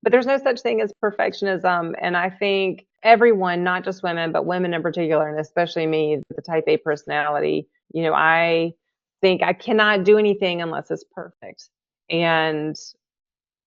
But there's no such thing as perfectionism. And I think everyone, not just women, but women in particular, and especially me, the type A personality, I think I cannot do anything unless it's perfect. And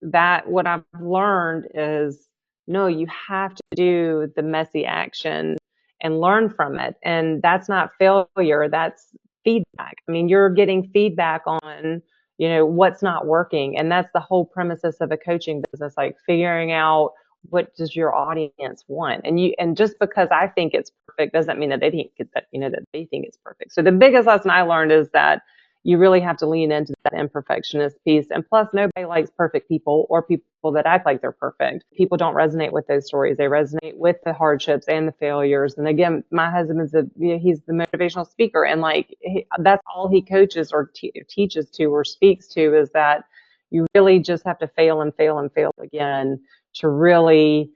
that what I've learned is no, you have to do the messy action and learn from it. And that's not failure, that's feedback. I mean, you're getting feedback on, what's not working. And that's the whole premises of a coaching business, like figuring out what does your audience want. And just because I think it's perfect doesn't mean that they think that they think it's perfect. So the biggest lesson I learned is that you really have to lean into that imperfectionist piece. And plus, nobody likes perfect people or people that act like they're perfect. People don't resonate with those stories. They resonate with the hardships and the failures. And again, my husband is he's the motivational speaker, and that's all he coaches or teaches to or speaks to is that you really just have to fail and fail and fail again to really,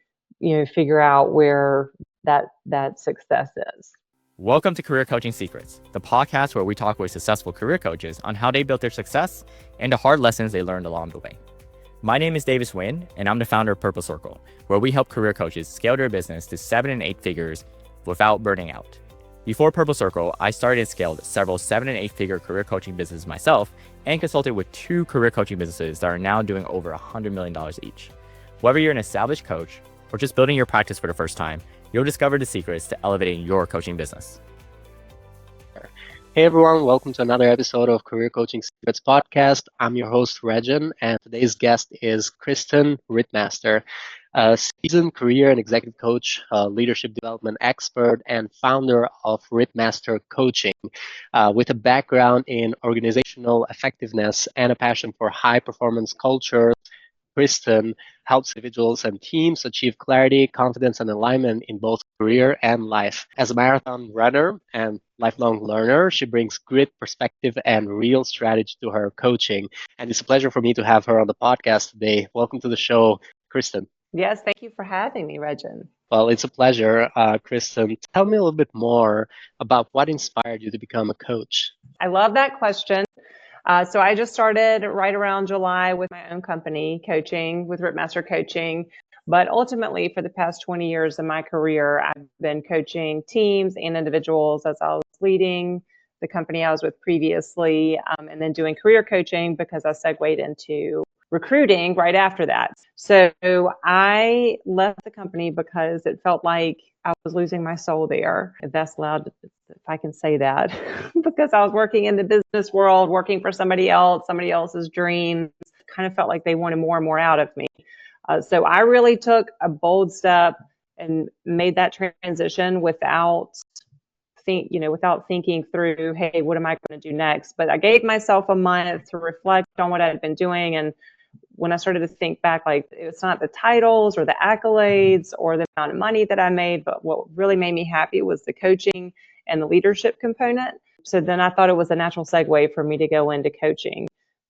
figure out where that success is. Welcome to Career Coaching Secrets, the podcast where we talk with successful career coaches on how they built their success and the hard lessons they learned along the way. My name is Davis Nguyen, and I'm the founder of Purple Circle, where we help career coaches scale their business to 7 and 8 figures without burning out. Before Purple Circle, I started and scaled several 7 and 8 figure career coaching businesses myself and consulted with 2 career coaching businesses that are now doing over $100 million each. Whether you're an established coach or just building your practice for the first time, you'll discover the secrets to elevating your coaching business. Hey everyone, welcome to another episode of Career Coaching Secrets podcast. I'm your host, Regin, and today's guest is Kristen Ripmaster, a seasoned career and executive coach, leadership development expert, and founder of Ripmaster Coaching. With a background in organizational effectiveness and a passion for high-performance culture, Kristen helps individuals and teams achieve clarity, confidence, and alignment in both career and life. As a marathon runner and lifelong learner, she brings grit, perspective, and real strategy to her coaching. And it's a pleasure for me to have her on the podcast today. Welcome to the show, Kristen. Yes, thank you for having me, Regin. Well, it's a pleasure, Kristen. Tell me a little bit more about what inspired you to become a coach. I love that question. So I just started right around July with my own company, coaching with Ripmaster Coaching. But ultimately, for the past 20 years of my career, I've been coaching teams and individuals as I was leading the company I was with previously, and then doing career coaching because I segued into recruiting right after that. So I left the company because it felt like I was losing my soul there, if that's allowed, if I can say that, because I was working in the business world, working for somebody else's dreams, kind of felt like they wanted more and more out of me. So I really took a bold step and made that transition without thinking through, hey, what am I going to do next? But I gave myself a month to reflect on what I had been doing. And when I started to think back, like it's not the titles or the accolades or the amount of money that I made, but what really made me happy was the coaching and the leadership component. So then I thought it was a natural segue for me to go into coaching,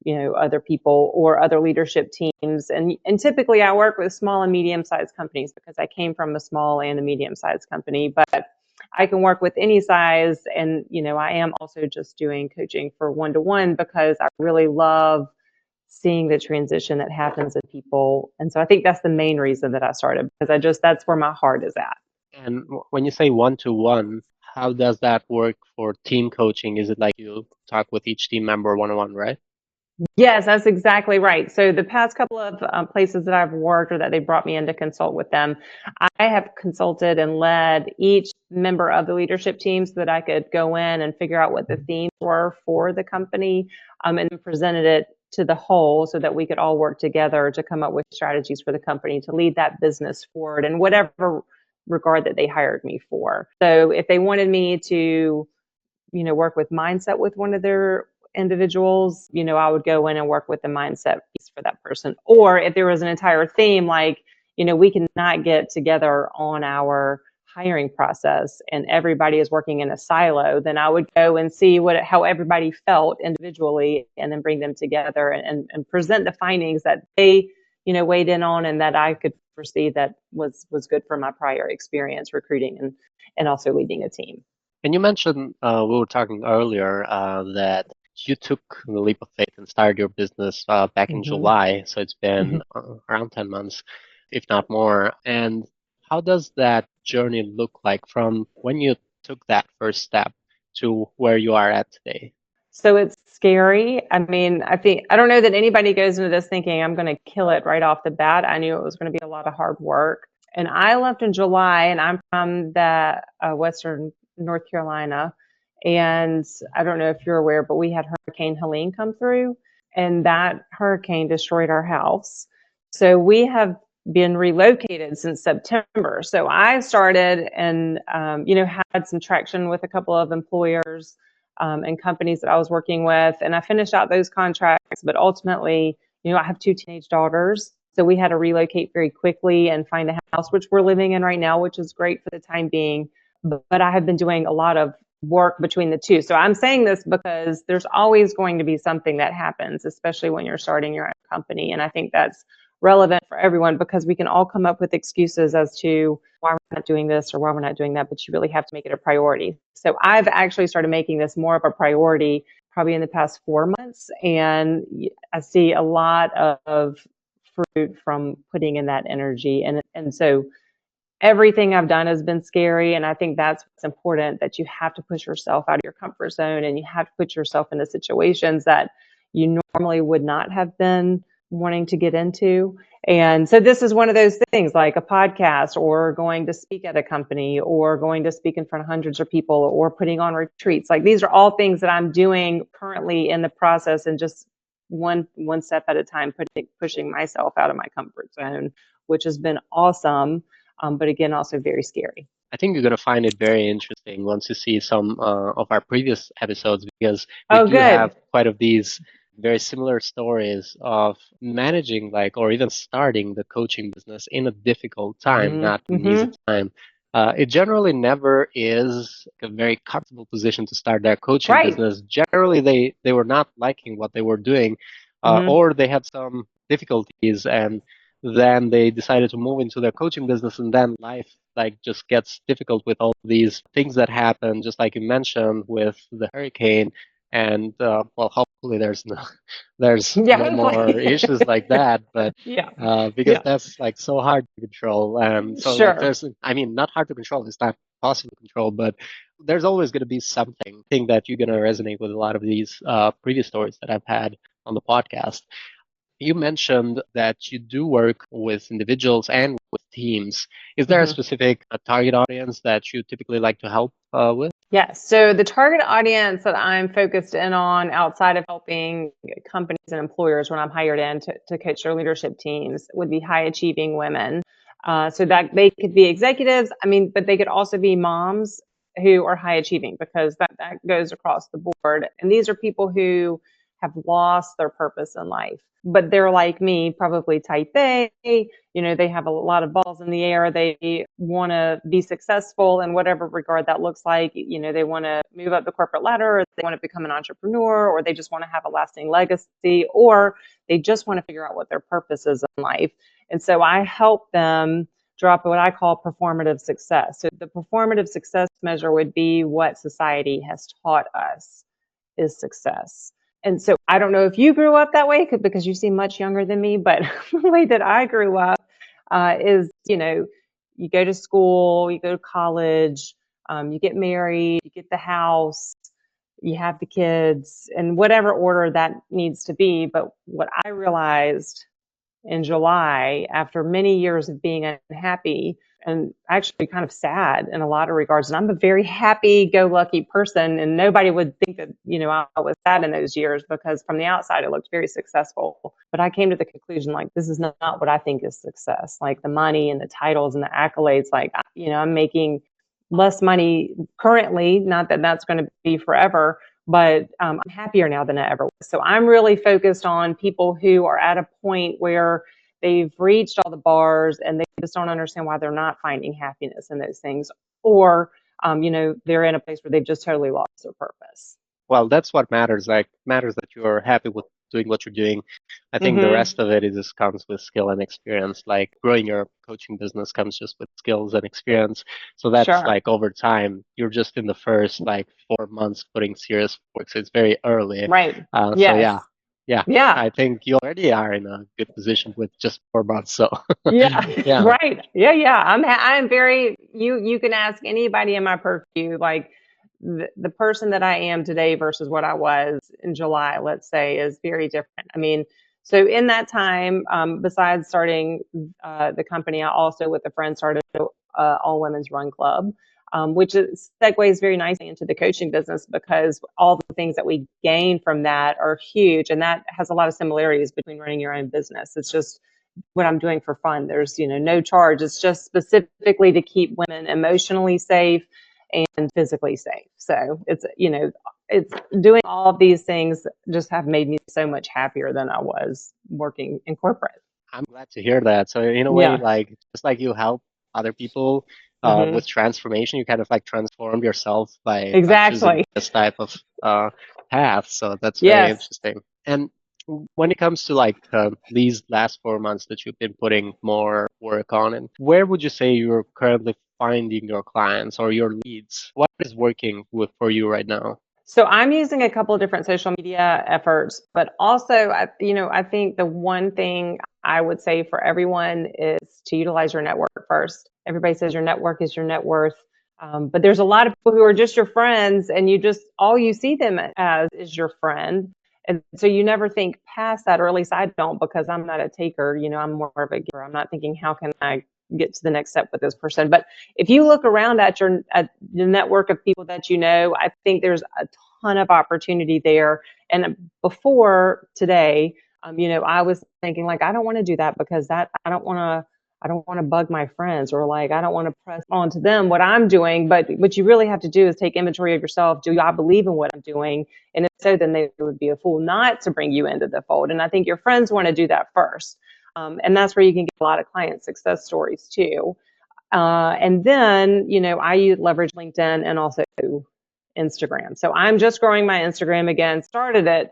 other people or other leadership teams. And typically I work with small and medium-sized companies because I came from a small and a medium-sized company, but I can work with any size. And, I am also just doing coaching for one-to-one because I really love seeing the transition that happens in people. And so I think that's the main reason that I started, because that's where my heart is at. And when you say one-to-one, how does that work for team coaching? Is it like you talk with each team member one-on-one, right? Yes, that's exactly right. So the past couple of places that I've worked or that they brought me in to consult with them, I have consulted and led each member of the leadership team so that I could go in and figure out what the themes were for the company, and presented it to the whole so that we could all work together to come up with strategies for the company to lead that business forward in whatever regard that they hired me for. So if they wanted me to, work with mindset with one of their individuals, I would go in and work with the mindset piece for that person. Or if there was an entire theme, like, we cannot get together on our hiring process and everybody is working in a silo, then I would go and see how everybody felt individually and then bring them together and present the findings that they, weighed in on and that I could foresee that was good for my prior experience recruiting and also leading a team. And you mentioned, we were talking earlier, that you took the leap of faith and started your business back in Hmm. July, so it's been around 10 months, if not more. And how does that journey look like from when you took that first step to where you are at today? So it's scary. I mean, I don't know that anybody goes into this thinking I'm going to kill it right off the bat. I knew it was going to be a lot of hard work. And I left in July, and I'm from the Western North Carolina. And I don't know if you're aware, but we had Hurricane Helene come through, and that hurricane destroyed our house. So we have been relocated since September. So I started and, had some traction with a couple of employers and companies that I was working with. And I finished out those contracts, but ultimately, I have two teenage daughters. So we had to relocate very quickly and find a house, which we're living in right now, which is great for the time being. But I have been doing a lot of work between the two. So I'm saying this because there's always going to be something that happens, especially when you're starting your own company. And I think that's relevant for everyone because we can all come up with excuses as to why we're not doing this or why we're not doing that, but you really have to make it a priority. So I've actually started making this more of a priority probably in the past 4 months. And I see a lot of fruit from putting in that energy. And so everything I've done has been scary. And I think that's what's important, that you have to push yourself out of your comfort zone and you have to put yourself into situations that you normally would not have been wanting to get into. And so this is one of those things, like a podcast or going to speak at a company or going to speak in front of hundreds of people or putting on retreats. Like these are all things that I'm doing currently in the process, and just one step at a time, pushing myself out of my comfort zone, which has been awesome, but again, also very scary. I think you're going to find it very interesting once you see some of our previous episodes because we Oh, do have good. quite of these very similar stories of managing like or even starting the coaching business in a difficult time, not an easy Mm-hmm. time. It generally never is a very comfortable position to start that coaching Right. business. Generally, they were not liking what they were doing, Mm-hmm. or they had some difficulties and then they decided to move into their coaching business and then life like just gets difficult with all these things that happen, just like you mentioned with the hurricane. And well, hopefully there's Yeah, no more hopefully. issues like that, but Yeah. because Yeah. that's like so hard to control. And so like Sure. there's, I mean, not hard to control, it's not possible to control, but there's always going to be something. I think that you're going to resonate with a lot of these previous stories that I've had on the podcast. You mentioned that you do work with individuals and with teams. Is there a Mm-hmm. specific target audience that you typically like to help with? Yeah. So the target audience that I'm focused in on outside of helping companies and employers when I'm hired in to coach their leadership teams would be high achieving women. So that they could be executives, I mean, but they could also be moms who are high achieving, because that goes across the board. And these are people who have lost their purpose in life, but they're like me, probably type A. They have a lot of balls in the air. They want to be successful in whatever regard that looks like. They want to move up the corporate ladder, or they want to become an entrepreneur, or they just want to have a lasting legacy, or they just want to figure out what their purpose is in life. And so I help them drop what I call performative success. So the performative success measure would be what society has taught us is success. And so I don't know if you grew up that way because you seem much younger than me, but the way that I grew up is, you go to school, you go to college, you get married, you get the house, you have the kids, in whatever order that needs to be. But what I realized in July, after many years of being unhappy and actually kind of sad in a lot of regards. And I'm a very happy go lucky person, and nobody would think that, I was sad in those years, because from the outside it looked very successful. But I came to the conclusion, like, this is not what I think is success. Like the money and the titles and the accolades, like, I'm making less money currently, not that that's going to be forever, but I'm happier now than I ever was. So I'm really focused on people who are at a point where they've reached all the bars and they just don't understand why they're not finding happiness in those things, or they're in a place where they've just totally lost their purpose. Well, that's what matters. Like matters that you're happy with doing what you're doing. I think the Hmm. rest of it just comes with skill and experience. Like growing your coaching business comes just with skills and experience. So that's Sure. like over time, you're just in the first like 4 months putting serious work. So it's very early. Right. So Yes. yeah, yeah, Yeah. I think you already are in a good position with just 4 months. So Yeah, yeah, right. Yeah, yeah. I'm very you can ask anybody in my purview, like the person that I am today versus what I was in July, let's say, is very different. I mean, so in that time, besides starting the company, I also with a friend started all women's run club, which segues very nicely into the coaching business because all the things that we gain from that are huge, and that has a lot of similarities between running your own business. It's just what I'm doing for fun. There's, no charge. It's just specifically to keep women emotionally safe and physically safe. So it's doing all of these things just have made me so much happier than I was working in corporate. I'm glad to hear that. So in a way, Yeah. like just like you help other people Hmm. with transformation, you kind of like transformed yourself by choosing Exactly. this type of path. So that's very Yes. interesting. And when it comes to like these last 4 months that you've been putting more work on, and where would you say you're currently finding your clients or your leads? What is working with for you right now? So I'm using a couple of different social media efforts, but also, I think the one thing I would say for everyone is to utilize your network first. Everybody says your network is your net worth. But there's a lot of people who are just your friends and all you see them as is your friend. And so you never think past that, or at least I don't, because I'm not a taker, I'm more of a giver. I'm not thinking, how can I get to the next step with this person? But if you look around at the network of people that I think there's a ton of opportunity there. And before today, I was thinking like, I don't want to do that because I don't want to bug my friends, or like, I don't want to press on to them what I'm doing. But what you really have to do is take inventory of yourself. Do I believe in what I'm doing? And if so, then they would be a fool not to bring you into the fold. And I think your friends want to do that first. And that's where you can get a lot of client success stories too. And then, I leverage LinkedIn and also Instagram. So I'm just growing my Instagram again, started it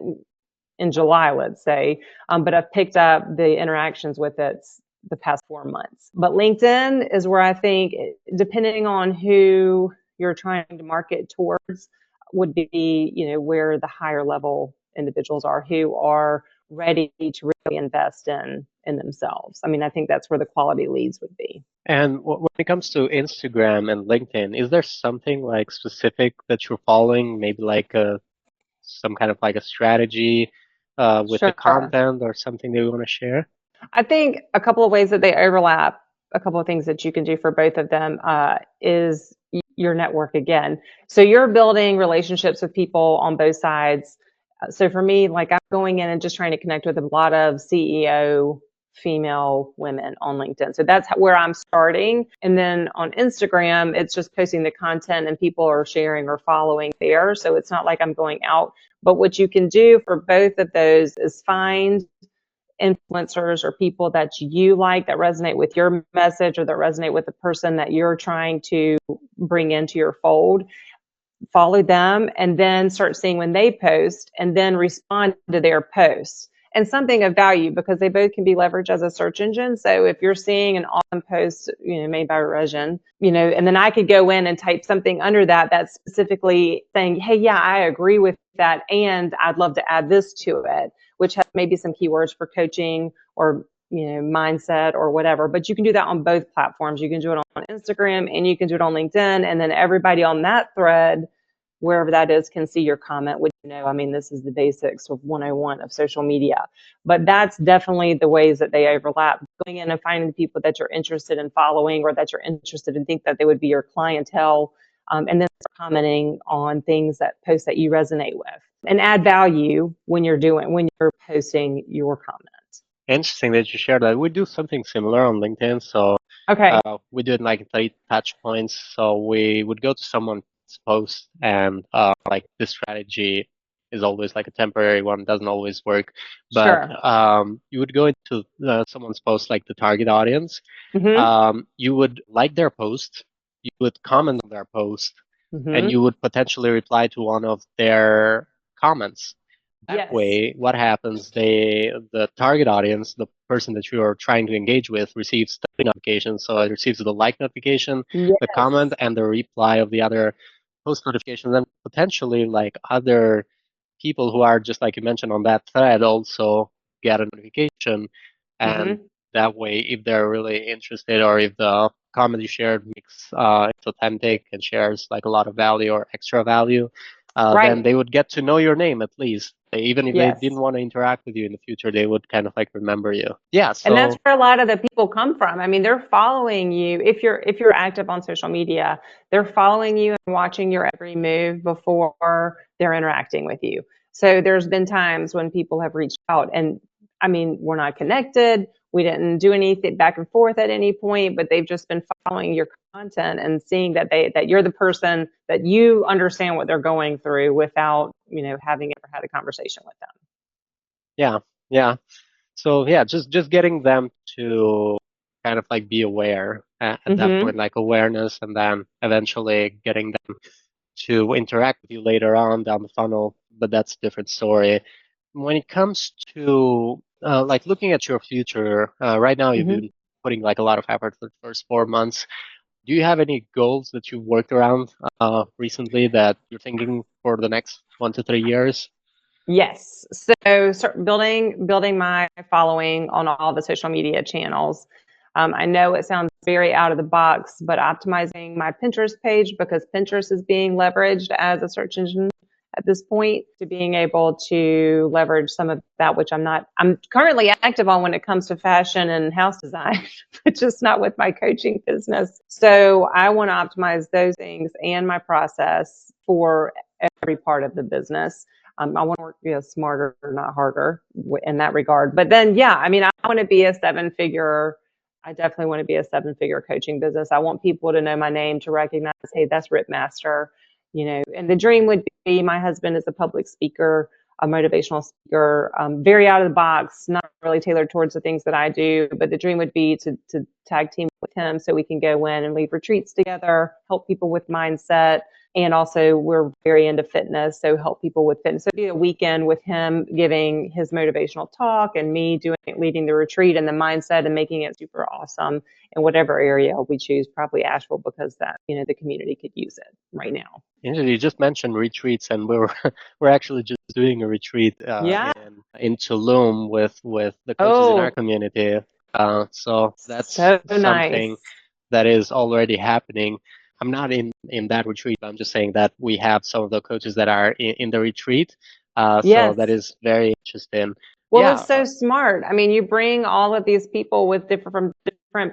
in July, let's say, but I've picked up the interactions with it the past 4 months. But LinkedIn is where I think, depending on who you're trying to market towards, would be, where the higher level individuals are who are ready to really invest in themselves. I mean, I think that's where the quality leads would be. And when it comes to Instagram and LinkedIn, is there something like specific that you're following? Maybe like some kind of like a strategy with the Sure. content or something that you want to share? I think a couple of ways that they overlap, a couple of things that you can do for both of them is your network again. So you're building relationships with people on both sides. So for me, like, I'm going in and just trying to connect with a lot of CEO female women on LinkedIn. So that's where I'm starting. And then on Instagram, it's just posting the content and people are sharing or following there. So it's not like I'm going out. But what you can do for both of those is find influencers or people that you like, that resonate with your message, or that resonate with the person that you're trying to bring into your fold. Follow them and then start seeing when they post, and then respond to their posts and something of value, because they both can be leveraged as a search engine. So if you're seeing an awesome post, made by Regan, and then I could go in and type something under that that's specifically saying, hey, yeah, I agree with that, and I'd love to add this to it, which has maybe some keywords for coaching or mindset or whatever. But you can do that on both platforms. You can do it on Instagram and you can do it on LinkedIn, and then everybody on that thread, wherever that is, can see your comment, which, I mean, this is the basics of 101 of social media. But that's definitely the ways that they overlap. Going in and finding the people that you're interested in following, or that you're interested in, think that they would be your clientele, and then commenting on posts that you resonate with, and add value when you're posting your comment. Interesting that you shared that. We do something similar on LinkedIn. So Okay. we do it like 3 touch points. So we would go to someone's post and like this strategy is always like a temporary one, doesn't always work. But Sure. you would go into someone's post, like the target audience. Mm-hmm. You would like their post, you would comment on their post, and Mm-hmm. you would potentially reply to one of their comments. That Yes. way, what happens? The target audience, the person that you are trying to engage with, receives three notifications. So it receives the like notification, the comment, Yes. and the reply of the other post notifications, and potentially like other people who are just like you mentioned on that thread also get a notification. And Hmm. that way, if they're really interested or if the comment you shared makes it's authentic and shares like a lot of value or extra value, then Right. they would get to know your name at least. Even if they didn't Yes. want to interact with you in the future, they would kind of like remember you. Yeah. And that's So where a lot of the people come from. I mean, they're following you. If you're active on social media, they're following you and watching your every move before they're interacting with you. So there's been times when people have reached out and I mean, we're not connected. We didn't do anything back and forth at any point, but they've just been following your content and seeing that you're the person that you understand what they're going through without, having ever had a conversation with them. yeah, yeah. So yeah, just getting them to kind of like be aware at that point, Mhm. like awareness, and then eventually getting them to interact with you later on down the funnel. But that's a different story. When it comes to like looking at your future, right now you've Mhm. been putting like a lot of effort for the first 4 months. Do you have any goals that you've worked around recently that you're thinking for the next 1 to 3 years? Yes. So start building my following on all the social media channels. I know it sounds very out of the box, but optimizing my Pinterest page because Pinterest is being leveraged as a search engine at this point to being able to leverage some of that, which I'm currently active on when it comes to fashion and house design, but just not with my coaching business. So I want to optimize those things and my process for every part of the business. I want to work, smarter, not harder in that regard. But then, yeah, I mean, I want to be a seven figure. I definitely want to be a seven figure coaching business. I want people to know my name, to recognize, hey, that's Ripmaster, and the dream would be my husband is a public speaker, a motivational speaker, very out of the box, not really tailored towards the things that I do. But the dream would be to tag team with him so we can go in and lead retreats together, help people with mindset, and also we're very into fitness, so help people with fitness. So it'd be a weekend with him giving his motivational talk and me leading the retreat and the mindset and making it super awesome in whatever area we choose, probably Asheville because that, the community could use it right now. You just mentioned retreats, and we're we're actually just doing a retreat Yeah. in Tulum with the coaches in our Oh, community. So that's so something nice. that is already happening. I'm not in that retreat, but I'm just saying that we have some of the coaches that are in the retreat. So that Yes. is very interesting. Well, Yeah, it's so smart. I mean, you bring all of these people with different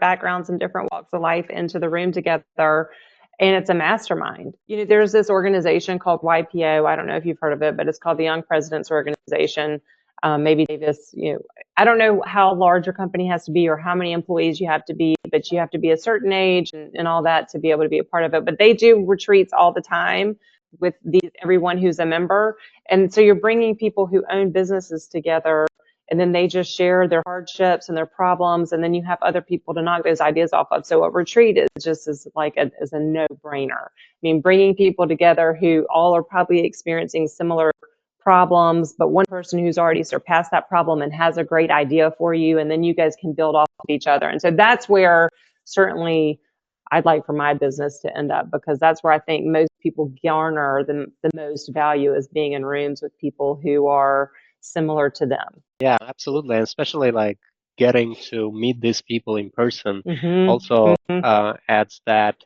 backgrounds and different walks of life into the room together, and it's a mastermind. There's this organization called YPO. I don't know if you've heard of it, but it's called the Young Presidents Organization. Maybe Davis, I don't know how large your company has to be or how many employees you have to be, but you have to be a certain age and all that to be able to be a part of it. But they do retreats all the time with everyone who's a member. And so you're bringing people who own businesses together and then they just share their hardships and their problems. And then you have other people to knock those ideas off of. So a retreat is just as like is a no brainer. I mean, bringing people together who all are probably experiencing similar problems, but one person who's already surpassed that problem and has a great idea for you. And then you guys can build off of each other. And so that's where certainly I'd like for my business to end up because that's where I think most people garner the most value is being in rooms with people who are similar to them. yeah, absolutely, and especially like getting to meet these people in person Mhm. also Mhm. adds that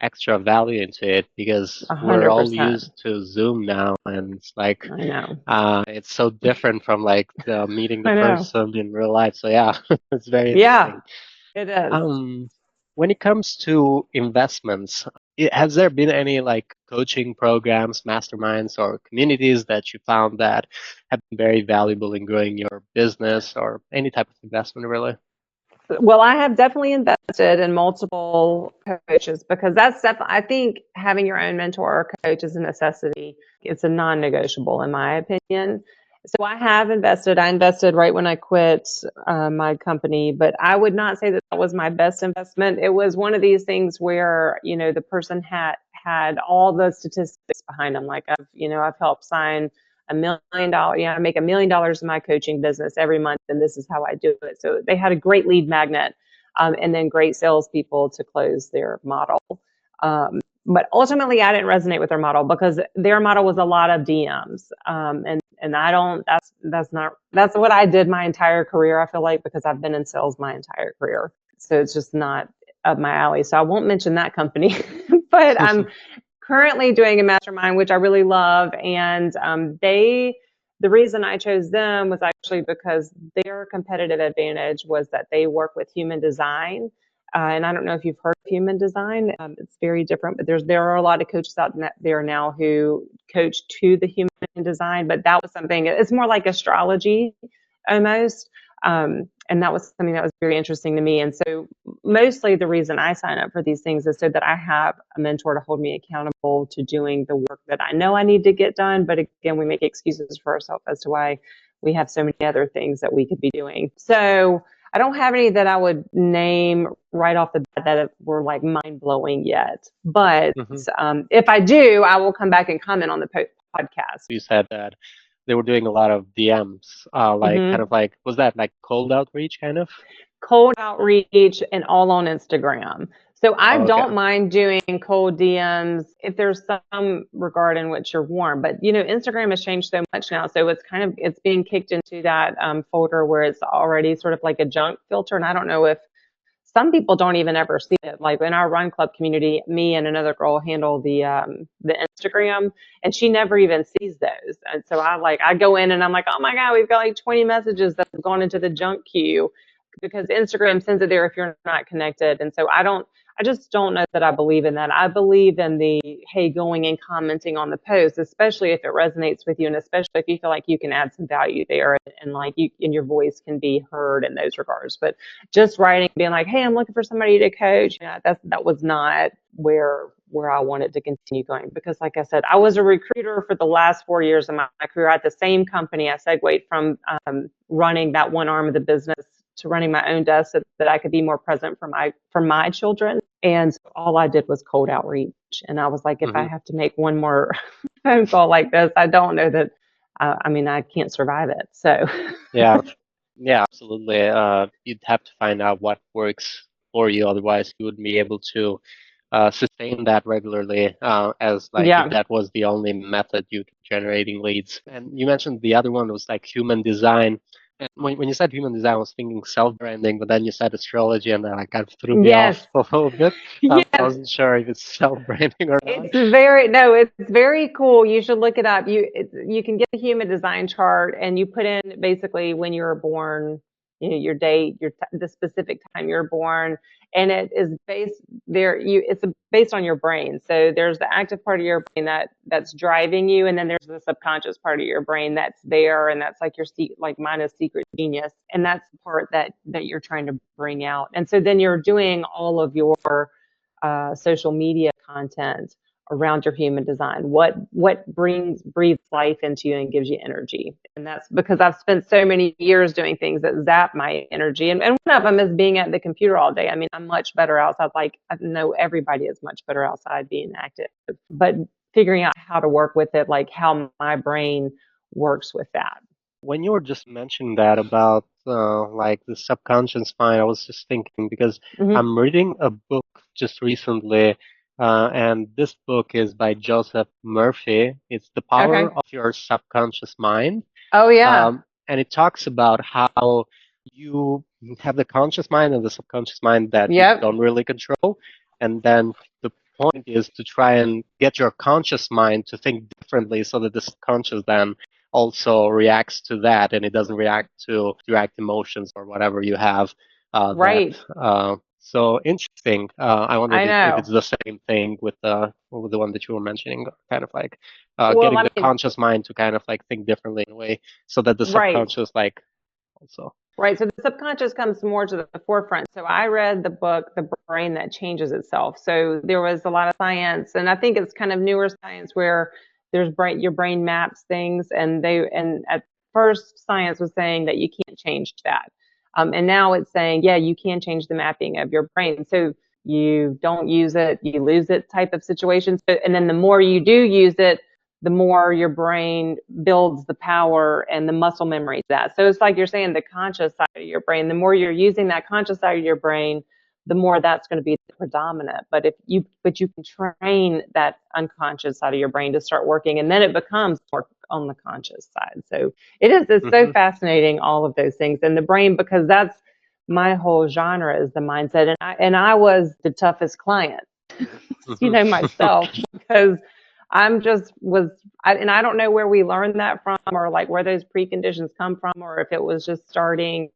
extra value into it because we're all 100%. used to Zoom now, and it's like I know. it's so different from like meeting the I know. person in real life. So yeah, it's very Yeah, interesting. it is. Um, when it comes to investments, has there been any like coaching programs, masterminds, or communities that you found that have been very valuable in growing your business or any type of investment really? Well, I have definitely invested in multiple coaches because I think having your own mentor or coach is a necessity. It's a non-negotiable in my opinion. So I have invested. I invested right when I quit my company, but I would not say that that was my best investment. It was one of these things where, the person had all the statistics behind them. Like I've helped sign $1 million, I make $1 million in my coaching business every month, and this is how I do it. So they had a great lead magnet, and then great salespeople to close their model. But ultimately, I didn't resonate with their model because their model was a lot of DMs, and I don't. That's what I did my entire career. I feel like, because I've been in sales my entire career, so it's just not up my alley. So I won't mention that company, but I'm currently doing a mastermind, which I really love, and the reason I chose them was actually because their competitive advantage was that they work with human design. And I don't know if you've heard of human design. It's very different, but there are a lot of coaches out there now who coach to the human design. But that was something. It's more like astrology, almost. And that was something that was very interesting to me. And so mostly the reason I sign up for these things is so that I have a mentor to hold me accountable to doing the work that I know I need to get done. But again, we make excuses for ourselves as to why we have so many other things that we could be doing. So I don't have any that I would name right off the bat that were like mind blowing yet. But if I do, I will come back and comment on the podcast. You said that they were doing a lot of DMs, kind of like, was that like cold outreach kind of? Cold outreach and all on Instagram. So I don't mind doing cold DMs if there's some regard in which you're warm. But Instagram has changed so much now, so it's being kicked into that folder where it's already sort of like a junk filter. And I don't know if some people don't even ever see it. Like in our Run Club community, me and another girl handle the Instagram, and she never even sees those. And so I go in and I'm like, oh my God, we've got like 20 messages that have gone into the junk queue because Instagram sends it there if you're not connected. And so I just don't know that I believe in that. I believe in going and commenting on the post, especially if it resonates with you, and especially if you feel like you can add some value there, and like your voice can be heard in those regards. But just writing, being like, hey, I'm looking for somebody to coach, that was not where I wanted to continue going, because like I said, I was a recruiter for the last 4 years of my career at the same company. I segued from running that one arm of the business to running my own desk so that I could be more present for my children. And so all I did was cold outreach. And I was like, if I have to make one more phone call like this, I don't know that, I can't survive it. So Yeah, absolutely. You'd have to find out what works for you. Otherwise, you wouldn't be able to sustain that regularly, as like if that was the only method you generating leads. And you mentioned the other one was like human design. And when you said human design, I was thinking self-branding, but then you said astrology, and that like kind of threw me off a little bit. I wasn't sure if it's self-branding or not. It's very cool. You should look it up. You can get the human design chart, and you put in basically when you were born, your date, the specific time you're born, and it is it's based on your brain. So there's the active part of your brain that's driving you, and then there's the subconscious part of your brain that's there, and that's like like mine is secret genius, and that's the part that you're trying to bring out. And so then you're doing all of your social media content around your human design. What breathes life into you and gives you energy. And that's because I've spent so many years doing things that zap my energy. And one of them is being at the computer all day. I'm much better outside. Like, I know everybody is much better outside being active, but figuring out how to work with it, like how my brain works with that. When you were just mentioning that about like the subconscious mind, I was just thinking because I'm reading a book just recently, and this book is by Joseph Murphy. It's The Power of Your Subconscious Mind. Oh, yeah. And it talks about how you have the conscious mind and the subconscious mind that you don't really control. And then the point is to try and get your conscious mind to think differently so that the subconscious then also reacts to that, and it doesn't react to direct emotions or whatever you have. So interesting. I wonder if it's the same thing with the one that you were mentioning, kind of like getting the conscious mind to kind of like think differently in a way, so that the subconscious also. Right. So the subconscious comes more to the forefront. So I read the book, The Brain That Changes Itself. So there was a lot of science, and I think it's kind of newer science where your brain maps things, and at first science was saying that you can't change that. And now it's saying, you can change the mapping of your brain. So you don't use it, you lose it type of situation. So, and then the more you do use it, the more your brain builds the power and the muscle memory of that. So it's like you're saying, the conscious side of your brain, the more you're using that conscious side of your brain, the more that's going to be the predominant. But you can train that unconscious side of your brain to start working, and then it becomes more on the conscious side. So it's so Hmm. fascinating, all of those things in the brain, because that's my whole genre is the mindset. And I was the toughest client, Hmm. myself, because I'm just was, and I don't know where we learned that from, or like where those preconditions come from, or if it was just starting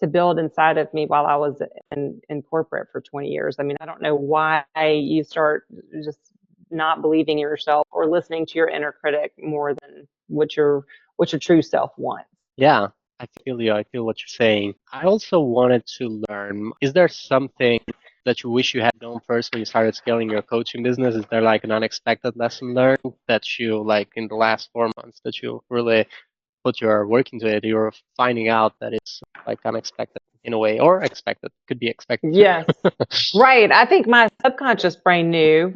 to build inside of me while I was in corporate for 20 years. I mean, I don't know why you start just not believing in yourself or listening to your inner critic more than what your true self wants. Yeah, I feel you. I feel what you're saying. I also wanted to learn, is there something that you wish you had known first when you started scaling your coaching business? Is there like an unexpected lesson learned that you like in the last 4 months that you really put your work into it? You're finding out that it's like unexpected in a way, or expected, could be expected Yes. Right. I think my subconscious brain knew,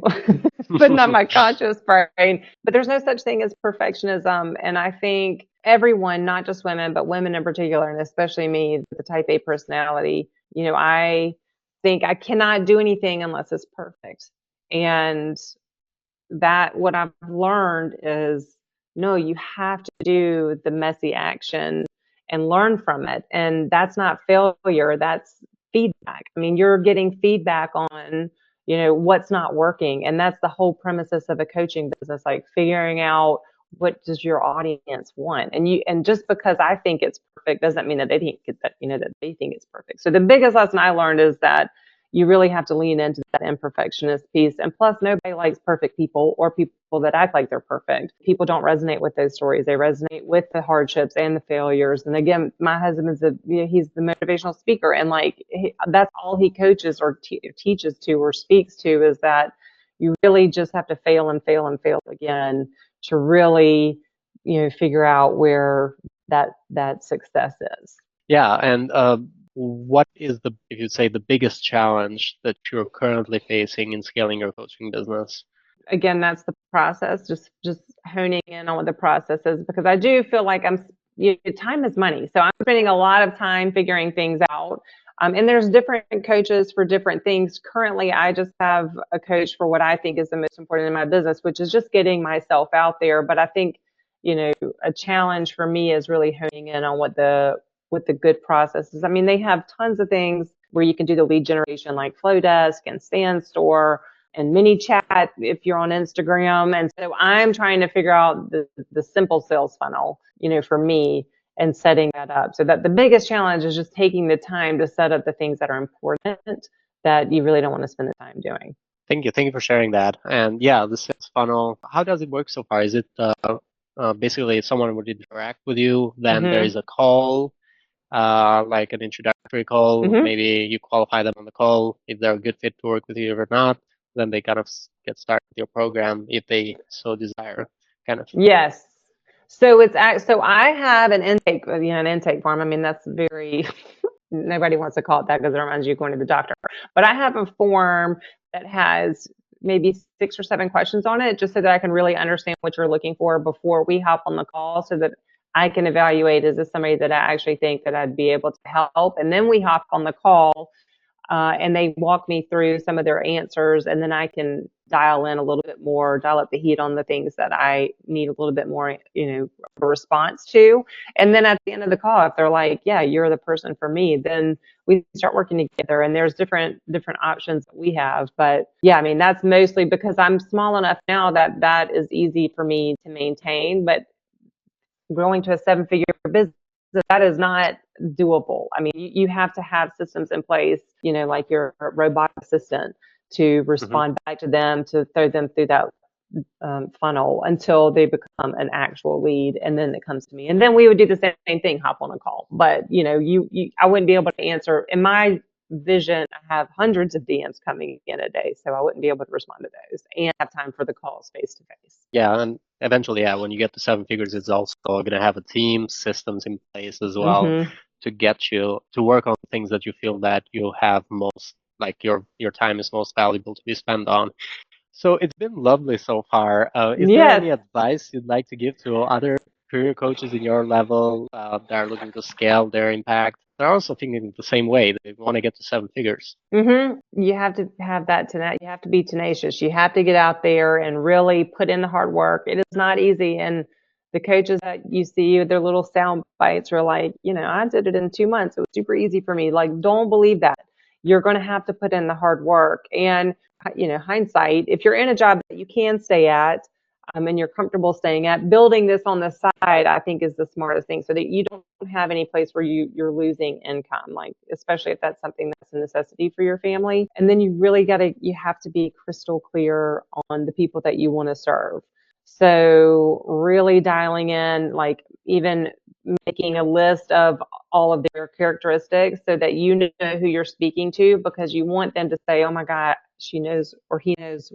but not too. my conscious brain. But there's no such thing as perfectionism. And I think everyone, not just women, but women in particular, and especially me, the type A personality, I think I cannot do anything unless it's perfect. And that what I've learned is, no, you have to do the messy action and learn from it. And that's not failure, that's feedback. I mean, you're getting feedback on, what's not working. And that's the whole premises of a coaching business, like figuring out what does your audience want. And just because I think it's perfect doesn't mean that they think that they think it's perfect. So the biggest lesson I learned is that you really have to lean into that imperfectionist piece. And plus, nobody likes perfect people or people that act like they're perfect. People don't resonate with those stories. They resonate with the hardships and the failures. And again, my husband is he's the motivational speaker, and like that's all he coaches or teaches to or speaks to is that you really just have to fail and fail and fail again to really, figure out where that success is. Yeah, and what is if you'd say, the biggest challenge that you're currently facing in scaling your coaching business? Again, that's the process, just honing in on what the process is, because I do feel like time is money. So I'm spending a lot of time figuring things out. And there's different coaches for different things. Currently, I just have a coach for what I think is the most important in my business, which is just getting myself out there. But I think, a challenge for me is really honing in on what the good process is. I mean, they have tons of things where you can do the lead generation, like Flowdesk and StandStore and mini chat if you're on Instagram. And so I'm trying to figure out the simple sales funnel, for me, and setting that up. So that the biggest challenge is just taking the time to set up the things that are important that you really don't want to spend the time doing. Thank you. Thank you for sharing that. And yeah, the sales funnel, how does it work so far? Is it basically someone would interact with you, then there Mhm. is a call, like an introductory call. Mhm. Maybe you qualify them on the call if they're a good fit to work with you or not. Then they kind of get started with your program if they so desire, kind of. Yes. So I have an intake form. I mean, that's very nobody wants to call it that because it reminds you of going to the doctor. But I have a form that has maybe 6 or 7 questions on it, just so that I can really understand what you're looking for before we hop on the call, so that I can evaluate, is this somebody that I actually think that I'd be able to help? And then we hop on the call, and they walk me through some of their answers, and then I can dial in a little bit more, dial up the heat on the things that I need a little bit more, a response to. And then at the end of the call, if they're like, "Yeah, you're the person for me," then we start working together. And there's different options that we have. But yeah, I mean, that's mostly because I'm small enough now that that is easy for me to maintain. But growing to a 7-figure business, that is not doable. I mean, you have to have systems in place, like your robot assistant, to Hmm. respond back to them, to throw them through that funnel until they become an actual lead, and then it comes to me. And then we would do the same thing, hop on a call. But I wouldn't be able to answer. In my vision, I have hundreds of DMs coming in a day, so I wouldn't be able to respond to those and have time for the calls face to face. Yeah, and eventually, yeah, when you get to 7 figures, it's also going to have a team, systems in place as well Mm-hmm. to get you to work on things that you feel that you have most, like your time is most valuable to be spent on. So it's been lovely so far. Is there Yes. any advice you'd like to give to other career coaches in your level that are looking to scale their impact? They're also thinking the same way. They want to get to seven figures. You have to have that tonight. You have to be tenacious. You have to get out there and really put in the hard work. It is not easy. And the coaches that you see with their little sound bites are like, I did it in 2 months. It was super easy for me. Like, don't believe that. You're going to have to put in the hard work. And, hindsight, if you're in a job that you can stay at, and you're comfortable staying at, building this on the side, I think is the smartest thing, so that you don't have any place where you're losing income, like especially if that's something that's a necessity for your family. And then you have to be crystal clear on the people that you want to serve. So really dialing in, like even making a list of all of their characteristics so that you know who you're speaking to, because you want them to say, oh my God, she knows or he knows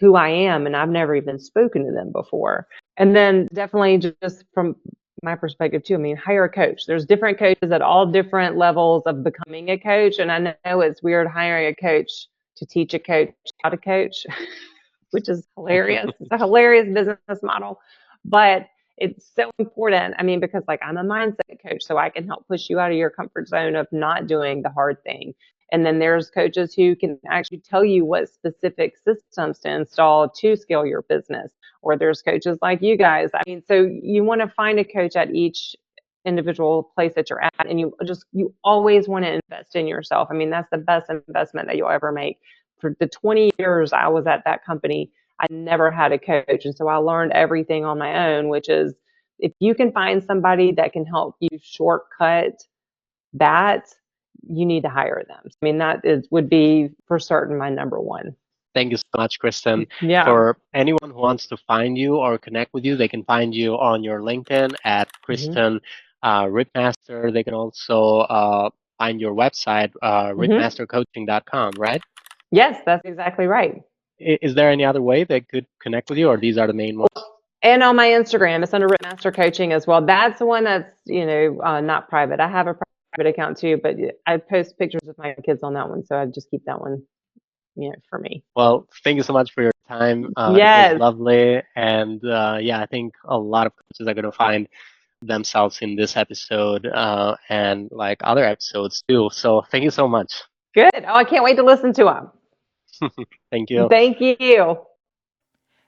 who I am, and I've never even spoken to them before. And then definitely, just from my perspective too, I mean, hire a coach. There's different coaches at all different levels of becoming a coach. And I know it's weird hiring a coach to teach a coach how to coach, which is hilarious. It's a hilarious business model, but it's so important. I mean, because like I'm a mindset coach, so I can help push you out of your comfort zone of not doing the hard thing. And then there's coaches who can actually tell you what specific systems to install to scale your business. Or there's coaches like you guys. I mean, so you want to find a coach at each individual place that you're at, and you always want to invest in yourself. I mean, that's the best investment that you'll ever make. For the 20 years I was at that company, I never had a coach. And so I learned everything on my own, which is, if you can find somebody that can help you shortcut that, you need to hire them. I mean, would be for certain my number one. Thank you so much, Kristen. Yeah. For anyone who wants to find you or connect with you, they can find you on your LinkedIn at Kristen Ripmaster. They can also find your website, ripmastercoaching.com, right? Yes, that's exactly right. Is there any other way they could connect with you, or these are the main ones? And on my Instagram, it's under Ripmaster Coaching as well. That's the one that's, not private. I have a private account too, but I post pictures of my kids on that one. So I just keep that one, for me. Well, thank you so much for your time. Yes. It was lovely. And I think a lot of coaches are going to find themselves in this episode and like other episodes too. So thank you so much. Good. Oh, I can't wait to listen to them. Thank you. Thank you.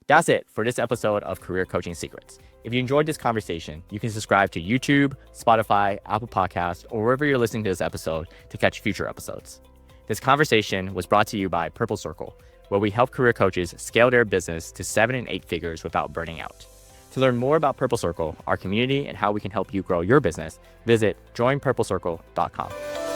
That's it for this episode of Career Coaching Secrets. If you enjoyed this conversation, you can subscribe to YouTube, Spotify, Apple Podcasts, or wherever you're listening to this episode to catch future episodes. This conversation was brought to you by Purple Circle, where we help career coaches scale their business to 7 and 8 figures without burning out. To learn more about Purple Circle, our community, and how we can help you grow your business, visit joinpurplecircle.com.